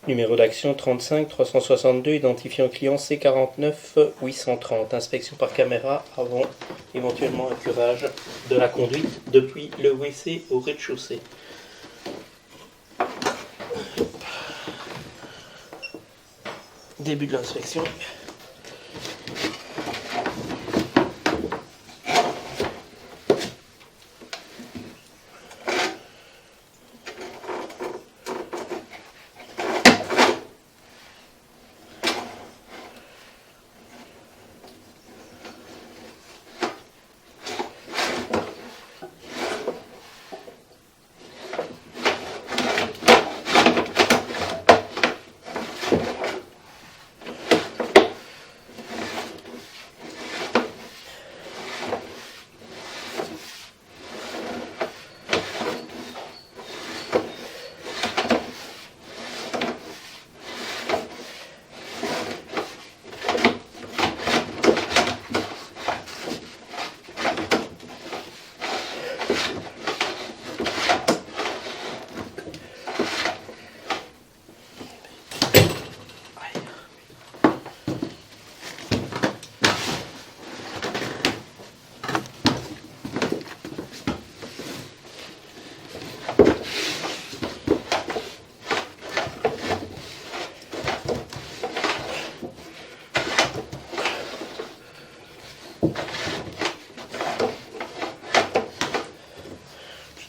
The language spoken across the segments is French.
Numéro d'action 35 362, identifiant client C49 830. Inspection par caméra avant éventuellement un curage de la conduite depuis le WC au rez-de-chaussée. Début de l'inspection.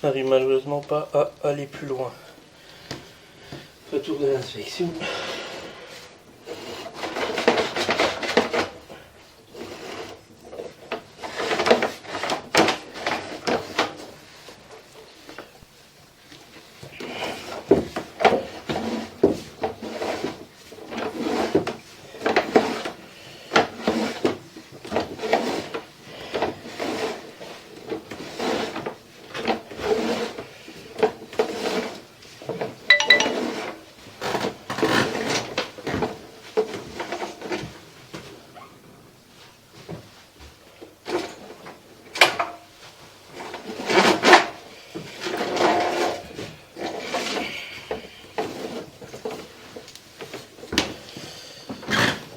Je n'arrive malheureusement pas à aller plus loin. Retour de l'inspection.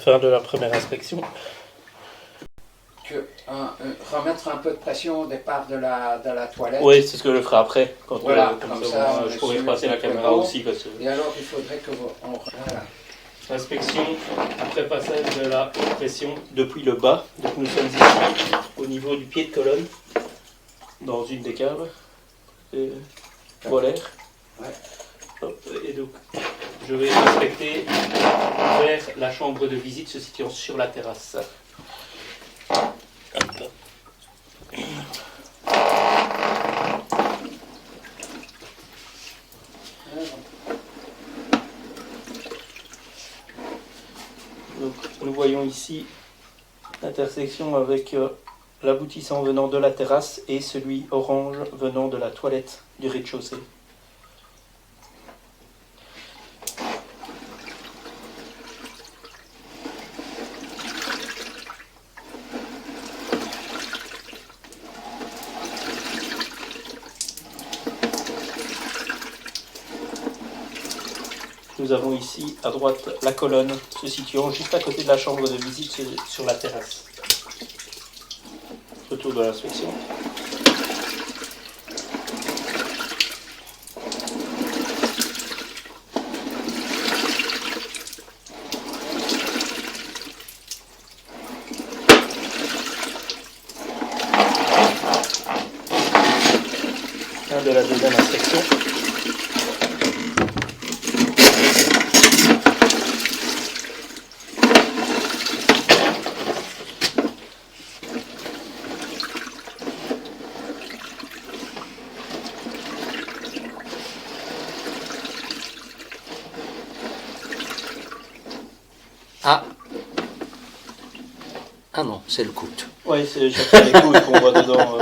Fin de la première inspection. Remettre un peu de pression au départ de la toilette. Oui, c'est ce que je ferai après. Quand Voilà, comme comme ça, ça, je pourrais passer la caméra bon. aussi. Parce que... Et alors, il faudrait que voilà. Inspection après passage de la pression depuis le bas. Donc nous sommes ici au niveau du pied de colonne, dans une des caves volaires. Ouais. Hop, et donc je vais inspecter vers la chambre de visite se situant sur la terrasse. Hop. Donc, nous voyons ici l'intersection avec l'aboutissant venant de la terrasse et celui orange venant de la toilette du rez-de-chaussée. Nous avons ici à droite la colonne se situant juste à côté de la chambre de visite sur la terrasse. Retour de l'inspection. Fin de la deuxième inspection. Ah non, c'est le coude. Oui, c'est chacun les coudes qu'on voit dedans.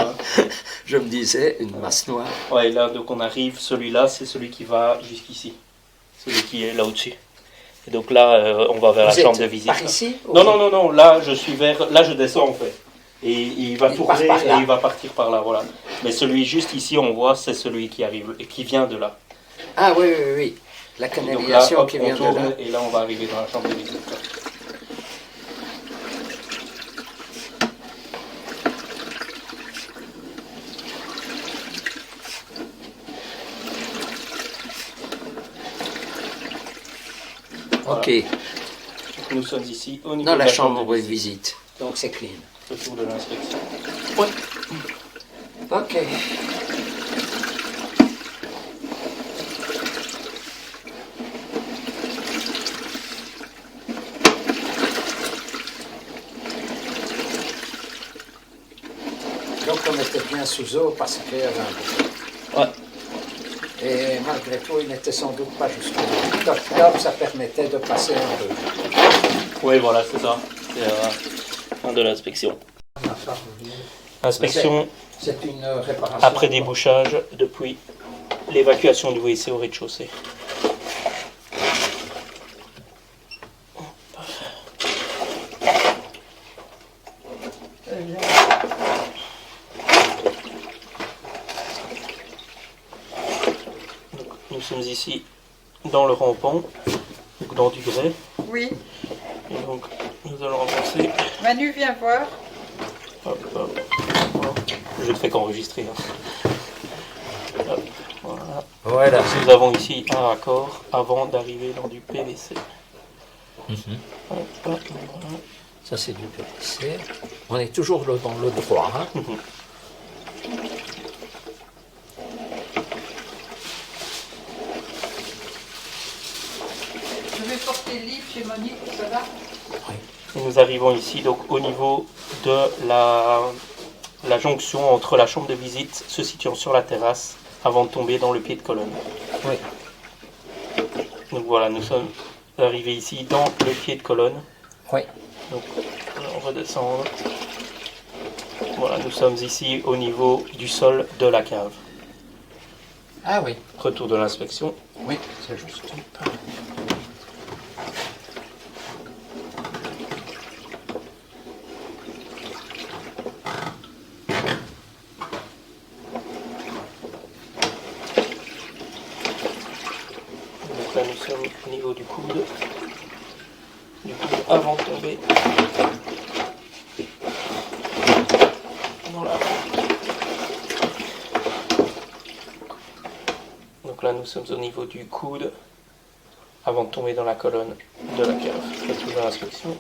Je me disais, une masse noire. Ouais, là, donc on arrive, celui-là, c'est celui qui va jusqu'ici. Celui qui est là au-dessus. Et donc là, on va vers la chambre de visite. Par ici Non, là, je suis vers... Là, je descends, en fait. Et il va tourner et il va partir par là, voilà. Mais celui juste ici, on voit, c'est celui qui arrive, et qui vient de là. Ah oui. La Et donc là, canalisation hop, qui on vient de tourne là. et là on va arriver dans la chambre de visite. Voilà. Ok, Nous sommes ici au niveau dans de la chambre de de visite. Donc c'est clean. Retour de l'inspection. Ok. Donc on était bien sous eau parce qu'il y avait un peu. Ouais. Et malgré tout, il n'était sans doute pas jusqu'au bout. D'octobre, ça permettait de passer un peu. Oui, voilà, c'est ça. C'est fin de l'inspection. Inspection C'est une réparation. après débouchage depuis l'évacuation du WC au rez-de-chaussée. Donc, nous sommes ici dans le rampant, donc dans du grès. Oui. Et donc nous allons avancer. Manu, viens voir. Hop, hop. Voilà. Je ne fais qu'enregistrer. Hein. Hop, voilà. Voilà. Nous avons ici un raccord avant d'arriver dans du PVC. Hop, hop, voilà. Ça, c'est du PVC. On est toujours dans le droit. Hein. Je vais porter le livre chez Monique, ça va? Et nous arrivons ici donc au niveau de la jonction entre la chambre de visite se situant sur la terrasse avant de tomber dans le pied de colonne. Oui. Donc voilà, nous sommes arrivés ici dans le pied de colonne. Oui. Donc on va redescendre. Voilà, nous sommes ici au niveau du sol de la cave. Ah oui. Retour de l'inspection. Oui, c'est juste. Donc là nous sommes au niveau du coude. Du coude avant de tomber. Voilà. Donc là nous sommes au niveau du coude avant de tomber dans la colonne de la cave. Retour de l'inspection.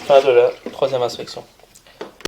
Fin de la troisième inspection.